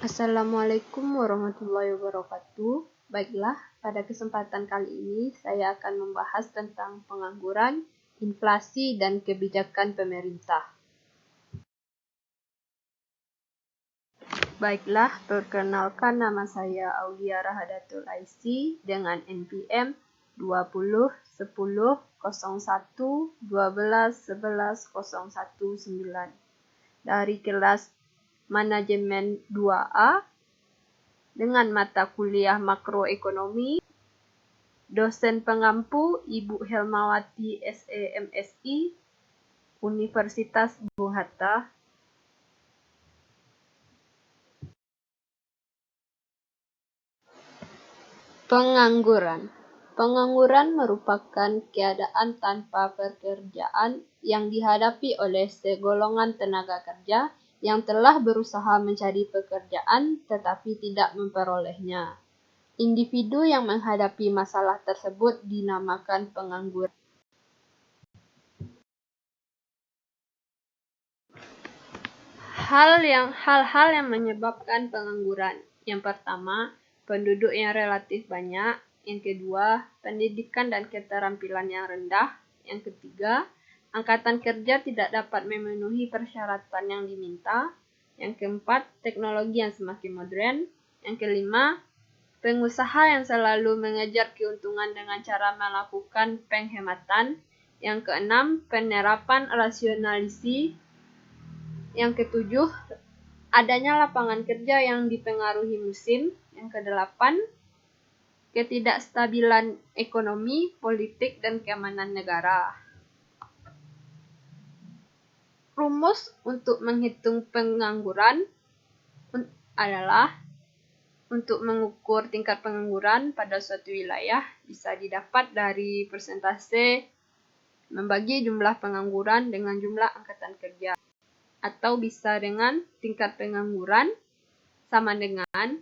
Assalamualaikum warahmatullahi wabarakatuh. Baiklah, pada kesempatan kali ini saya akan membahas tentang pengangguran, inflasi, dan kebijakan pemerintah. Baiklah, perkenalkan nama saya Aulia Rahadatul Aisy dengan NPM 20 10 01 12 11 019 dari kelas Manajemen 2A dengan mata kuliah makroekonomi. Dosen pengampu Ibu Helmawati SEMSI, Universitas Bung Hatta. Pengangguran. Pengangguran merupakan keadaan tanpa pekerjaan yang dihadapi oleh segolongan tenaga kerja yang telah berusaha mencari pekerjaan tetapi tidak memperolehnya. Individu yang menghadapi masalah tersebut dinamakan pengangguran. Hal-hal yang menyebabkan pengangguran. Yang pertama, penduduk yang relatif banyak. Yang kedua, pendidikan dan keterampilan yang rendah. Yang ketiga, angkatan kerja tidak dapat memenuhi persyaratan yang diminta. Yang keempat, teknologi yang semakin modern. Yang kelima, pengusaha yang selalu mengejar keuntungan dengan cara melakukan penghematan. Yang keenam, penerapan rasionalisasi. Yang ketujuh, adanya lapangan kerja yang dipengaruhi musim. Yang kedelapan, ketidakstabilan ekonomi, politik, dan keamanan negara. Rumus untuk menghitung pengangguran adalah untuk mengukur tingkat pengangguran pada suatu wilayah bisa didapat dari persentase membagi jumlah pengangguran dengan jumlah angkatan kerja. Atau bisa dengan tingkat pengangguran sama dengan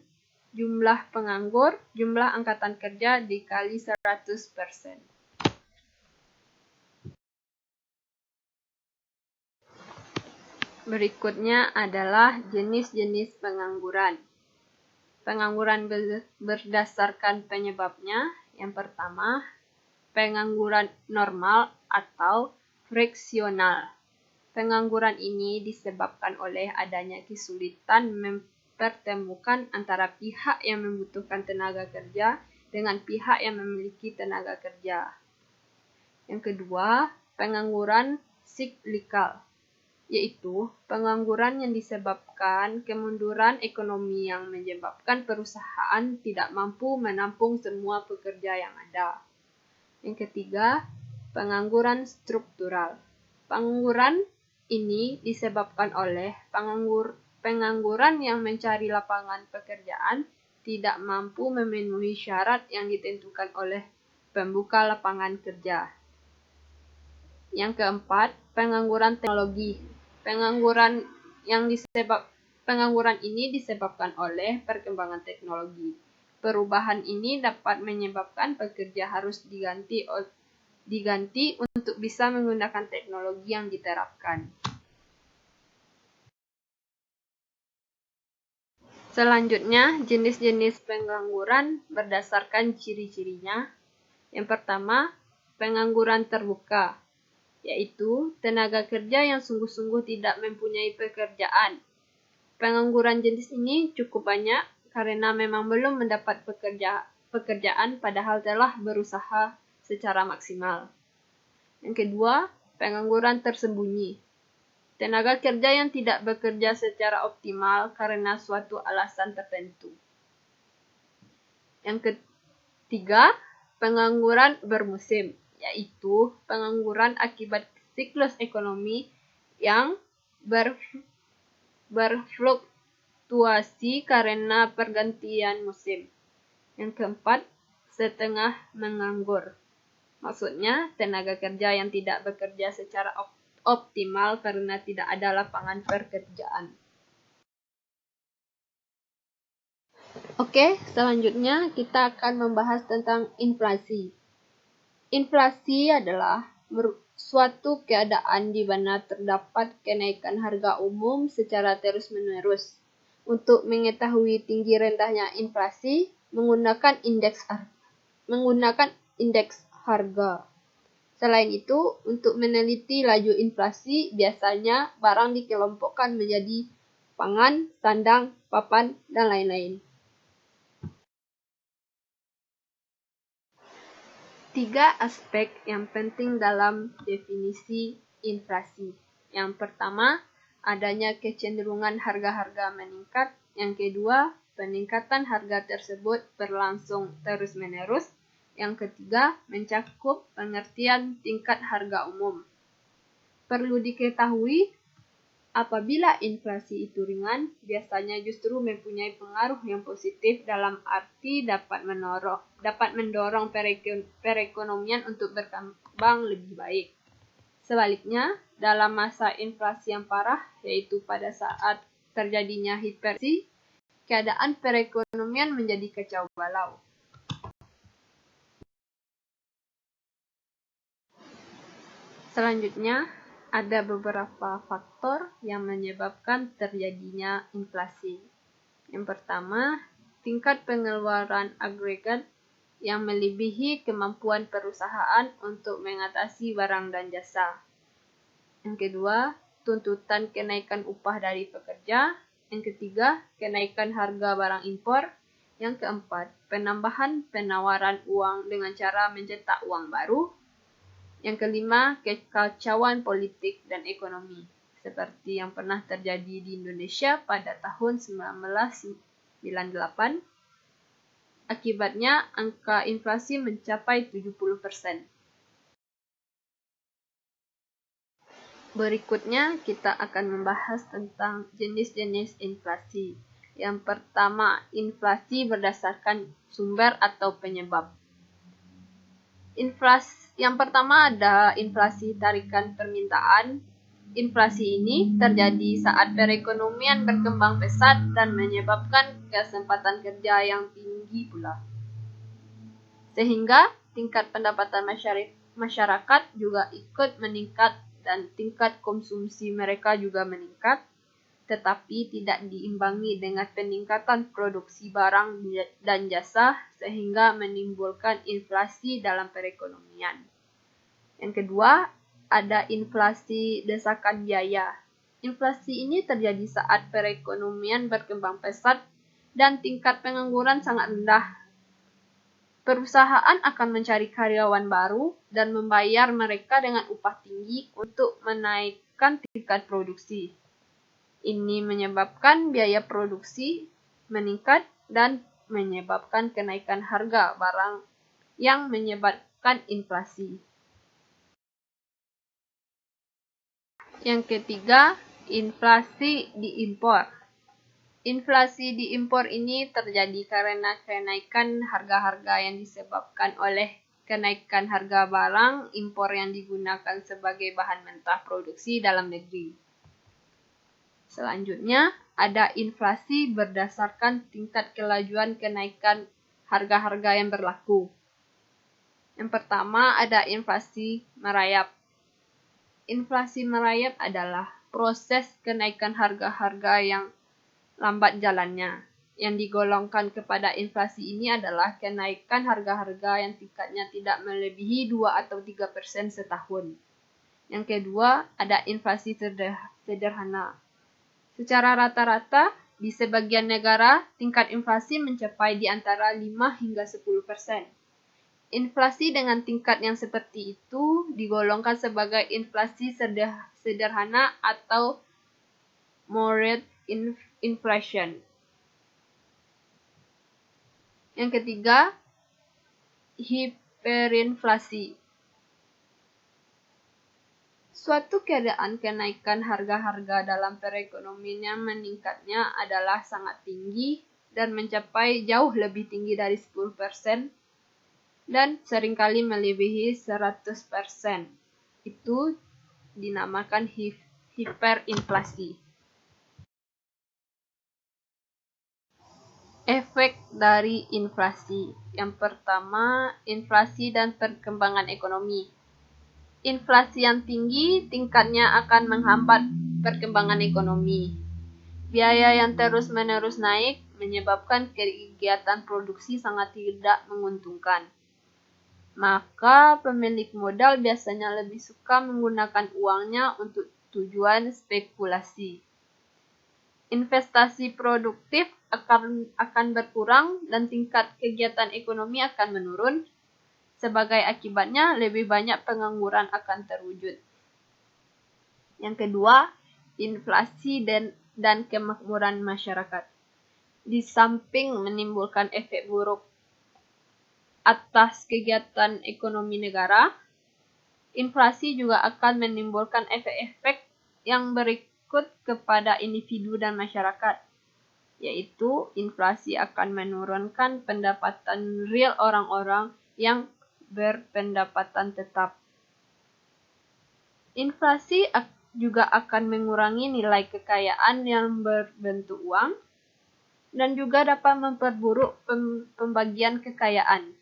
jumlah penganggur, jumlah angkatan kerja dikali 100%. Berikutnya adalah jenis-jenis pengangguran. Pengangguran berdasarkan penyebabnya. Yang pertama, pengangguran normal atau friksional. Pengangguran ini disebabkan oleh adanya kesulitan mempertemukan antara pihak yang membutuhkan tenaga kerja dengan pihak yang memiliki tenaga kerja. Yang kedua, pengangguran siklikal, yaitu pengangguran yang disebabkan kemunduran ekonomi yang menyebabkan perusahaan tidak mampu menampung semua pekerja yang ada. Yang ketiga, pengangguran struktural. Pengangguran ini disebabkan oleh pengangguran yang mencari lapangan pekerjaan tidak mampu memenuhi syarat yang ditentukan oleh pembuka lapangan kerja. Yang keempat, pengangguran teknologi. Pengangguran ini disebabkan oleh perkembangan teknologi. Perubahan ini dapat menyebabkan pekerja harus diganti untuk bisa menggunakan teknologi yang diterapkan. Selanjutnya, jenis-jenis pengangguran berdasarkan ciri-cirinya. Yang pertama, pengangguran terbuka, yaitu tenaga kerja yang sungguh-sungguh tidak mempunyai pekerjaan. Pengangguran jenis ini cukup banyak karena memang belum mendapat pekerjaan padahal telah berusaha secara maksimal. Yang kedua, pengangguran tersembunyi. Tenaga kerja yang tidak bekerja secara optimal karena suatu alasan tertentu. Yang ketiga, pengangguran bermusim, yaitu pengangguran akibat siklus ekonomi yang berfluktuasi karena pergantian musim. Yang keempat, setengah menganggur. Maksudnya, tenaga kerja yang tidak bekerja secara optimal karena tidak ada lapangan pekerjaan. Oke, selanjutnya kita akan membahas tentang inflasi. Inflasi adalah suatu keadaan di mana terdapat kenaikan harga umum secara terus-menerus. Untuk mengetahui tinggi rendahnya inflasi, menggunakan indeks harga. Selain itu, untuk meneliti laju inflasi, biasanya barang dikelompokkan menjadi pangan, sandang, papan, dan lain-lain. 3 aspek yang penting dalam definisi inflasi. Yang pertama, adanya kecenderungan harga-harga meningkat. Yang kedua, peningkatan harga tersebut berlangsung terus-menerus. Yang ketiga, mencakup pengertian tingkat harga umum. Perlu diketahui, apabila inflasi itu ringan, biasanya justru mempunyai pengaruh yang positif dalam arti dapat mendorong perekonomian untuk berkembang lebih baik. Sebaliknya, dalam masa inflasi yang parah, yaitu pada saat terjadinya hiperinflasi, keadaan perekonomian menjadi kacau balau. Selanjutnya, ada beberapa faktor yang menyebabkan terjadinya inflasi. Yang pertama, tingkat pengeluaran agregat yang melebihi kemampuan perusahaan untuk mengatasi barang dan jasa. Yang kedua, tuntutan kenaikan upah dari pekerja. Yang ketiga, kenaikan harga barang impor. Yang keempat, penambahan penawaran uang dengan cara mencetak uang baru. Yang kelima, kekacauan politik dan ekonomi, seperti yang pernah terjadi di Indonesia pada tahun 1998. Akibatnya, angka inflasi mencapai 70%. Berikutnya, kita akan membahas tentang jenis-jenis inflasi. Yang pertama, inflasi berdasarkan sumber atau penyebab. Yang pertama ada inflasi tarikan permintaan. Inflasi ini terjadi saat perekonomian berkembang pesat dan menyebabkan kesempatan kerja yang tinggi pula. Sehingga tingkat pendapatan masyarakat juga ikut meningkat dan tingkat konsumsi mereka juga meningkat, tetapi tidak diimbangi dengan peningkatan produksi barang dan jasa sehingga menimbulkan inflasi dalam perekonomian. Yang kedua, ada inflasi desakan biaya. Inflasi ini terjadi saat perekonomian berkembang pesat dan tingkat pengangguran sangat rendah. Perusahaan akan mencari karyawan baru dan membayar mereka dengan upah tinggi untuk menaikkan tingkat produksi. Ini menyebabkan biaya produksi meningkat dan menyebabkan kenaikan harga barang yang menyebabkan inflasi. Yang ketiga, inflasi diimpor. Inflasi diimpor ini terjadi karena kenaikan harga-harga yang disebabkan oleh kenaikan harga barang impor yang digunakan sebagai bahan mentah produksi dalam negeri. Selanjutnya, ada inflasi berdasarkan tingkat kelajuan kenaikan harga-harga yang berlaku. Yang pertama, ada inflasi merayap. Inflasi merayap adalah proses kenaikan harga-harga yang lambat jalannya. Yang digolongkan kepada inflasi ini adalah kenaikan harga-harga yang tingkatnya tidak melebihi 2 atau 3% setahun. Yang kedua, ada inflasi sederhana. Secara rata-rata, di sebagian negara, tingkat inflasi mencapai di antara 5 hingga 10%. Inflasi dengan tingkat yang seperti itu digolongkan sebagai inflasi sederhana atau moderate inflation. Yang ketiga, hiperinflasi. Suatu keadaan kenaikan harga-harga dalam perekonomian yang meningkatnya adalah sangat tinggi dan mencapai jauh lebih tinggi dari 10% dan seringkali melebihi 100%. Itu dinamakan hiperinflasi. Efek dari inflasi. Yang pertama, inflasi dan perkembangan ekonomi. Inflasi yang tinggi tingkatnya akan menghambat perkembangan ekonomi. Biaya yang terus-menerus naik menyebabkan kegiatan produksi sangat tidak menguntungkan. Maka pemilik modal biasanya lebih suka menggunakan uangnya untuk tujuan spekulasi. Investasi produktif akan berkurang dan tingkat kegiatan ekonomi akan menurun. Sebagai akibatnya, lebih banyak pengangguran akan terwujud. Yang kedua, inflasi dan kemakmuran masyarakat. Di samping menimbulkan efek buruk atas kegiatan ekonomi negara, inflasi juga akan menimbulkan efek-efek yang berikut kepada individu dan masyarakat, yaitu inflasi akan menurunkan pendapatan real orang-orang yang berpendapatan tetap. Inflasi juga akan mengurangi nilai kekayaan yang berbentuk uang dan juga dapat memperburuk pembagian kekayaan.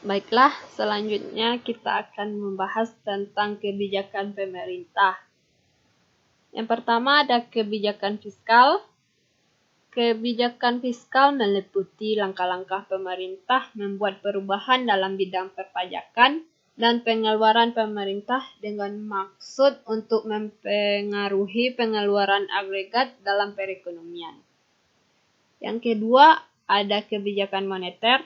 Baiklah, selanjutnya kita akan membahas tentang kebijakan pemerintah. Yang pertama ada kebijakan fiskal. Kebijakan fiskal meliputi langkah-langkah pemerintah membuat perubahan dalam bidang perpajakan dan pengeluaran pemerintah dengan maksud untuk mempengaruhi pengeluaran agregat dalam perekonomian. Yang kedua, ada kebijakan moneter.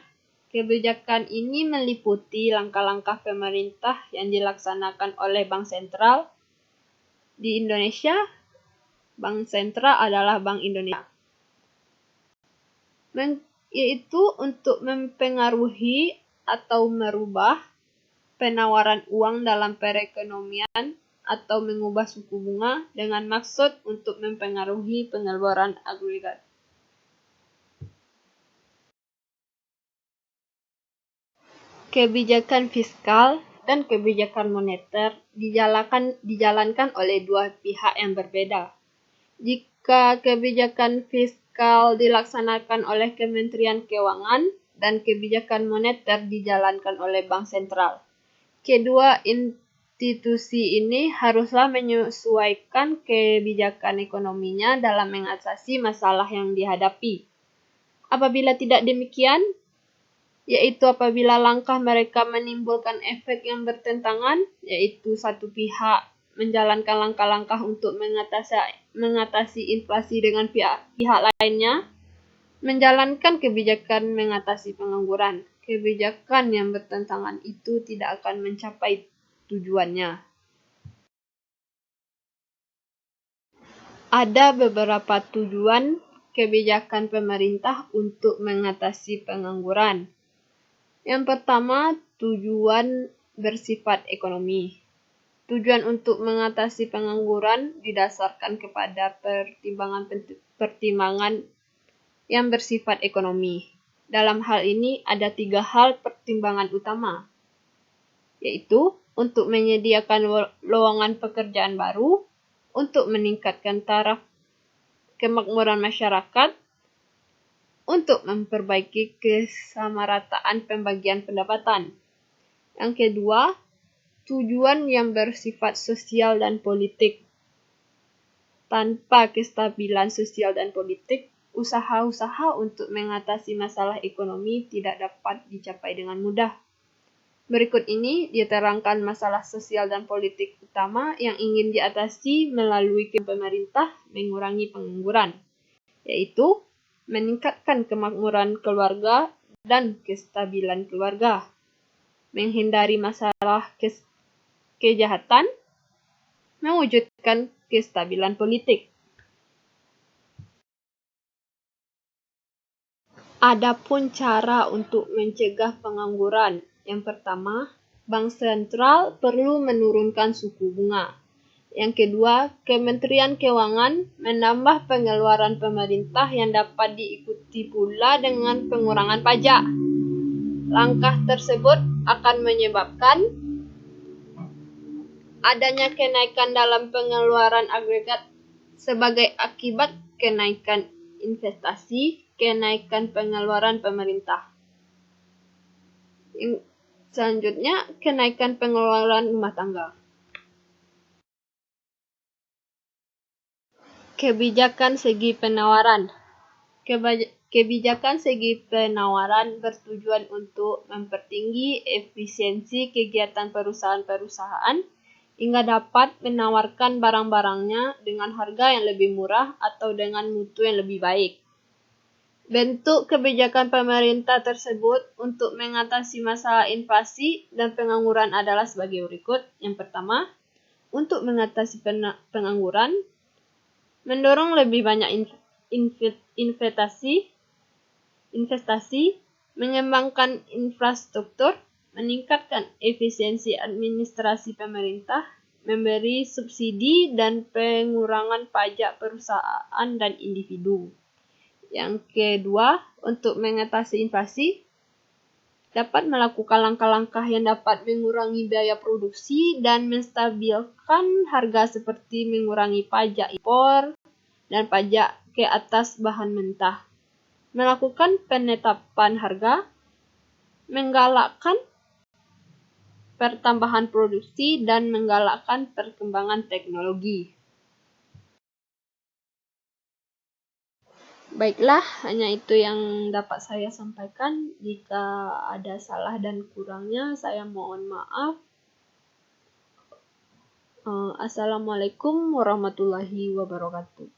Kebijakan ini meliputi langkah-langkah pemerintah yang dilaksanakan oleh Bank Sentral. Di Indonesia, Bank Sentral adalah Bank Indonesia, yaitu untuk mempengaruhi atau merubah penawaran uang dalam perekonomian atau mengubah suku bunga dengan maksud untuk mempengaruhi pengeluaran agregat. Kebijakan fiskal dan kebijakan moneter dijalankan oleh dua pihak yang berbeda. Jika kebijakan fiskal dilaksanakan oleh Kementerian Keuangan dan kebijakan moneter dijalankan oleh Bank Sentral, kedua institusi ini haruslah menyesuaikan kebijakan ekonominya dalam mengatasi masalah yang dihadapi. Apabila tidak demikian, yaitu apabila langkah mereka menimbulkan efek yang bertentangan, yaitu satu pihak menjalankan langkah-langkah untuk mengatasi inflasi dengan pihak lainnya menjalankan kebijakan mengatasi pengangguran. Kebijakan yang bertentangan itu tidak akan mencapai tujuannya. Ada beberapa tujuan kebijakan pemerintah untuk mengatasi pengangguran. Yang pertama, tujuan bersifat ekonomi. Tujuan untuk mengatasi pengangguran didasarkan kepada pertimbangan yang bersifat ekonomi. Dalam hal ini ada 3 hal pertimbangan utama, yaitu untuk menyediakan lowongan pekerjaan baru, untuk meningkatkan taraf kemakmuran masyarakat, untuk memperbaiki kesamarataan pembagian pendapatan. Yang kedua, tujuan yang bersifat sosial dan politik. Tanpa kestabilan sosial dan politik, usaha-usaha untuk mengatasi masalah ekonomi tidak dapat dicapai dengan mudah. Berikut ini diterangkan masalah sosial dan politik utama yang ingin diatasi melalui pemerintah mengurangi pengangguran, yaitu meningkatkan kemakmuran keluarga dan kestabilan keluarga, menghindari masalah kejahatan, mewujudkan kestabilan politik. Adapun cara untuk mencegah pengangguran. Yang pertama, Bank Sentral perlu menurunkan suku bunga. Yang kedua, Kementerian Keuangan menambah pengeluaran pemerintah yang dapat diikuti pula dengan pengurangan pajak. Langkah tersebut akan menyebabkan adanya kenaikan dalam pengeluaran agregat sebagai akibat kenaikan investasi, kenaikan pengeluaran pemerintah. Selanjutnya, kenaikan pengeluaran rumah tangga. Kebijakan segi penawaran. Kebijakan segi penawaran bertujuan untuk mempertinggi efisiensi kegiatan perusahaan-perusahaan hingga dapat menawarkan barang-barangnya dengan harga yang lebih murah atau dengan mutu yang lebih baik. Bentuk kebijakan pemerintah tersebut untuk mengatasi masalah inflasi dan pengangguran adalah sebagai berikut. Yang pertama, untuk mengatasi pengangguran, mendorong lebih banyak investasi, mengembangkan infrastruktur, meningkatkan efisiensi administrasi pemerintah, memberi subsidi dan pengurangan pajak perusahaan dan individu. Yang kedua, untuk mengatasi inflasi, dapat melakukan langkah-langkah yang dapat mengurangi biaya produksi dan menstabilkan harga seperti mengurangi pajak impor dan pajak ke atas bahan mentah. Melakukan penetapan harga, menggalakkan pertambahan produksi dan menggalakkan perkembangan teknologi. Baiklah, hanya itu yang dapat saya sampaikan. Jika ada salah dan kurangnya, saya mohon maaf. Assalamualaikum warahmatullahi wabarakatuh.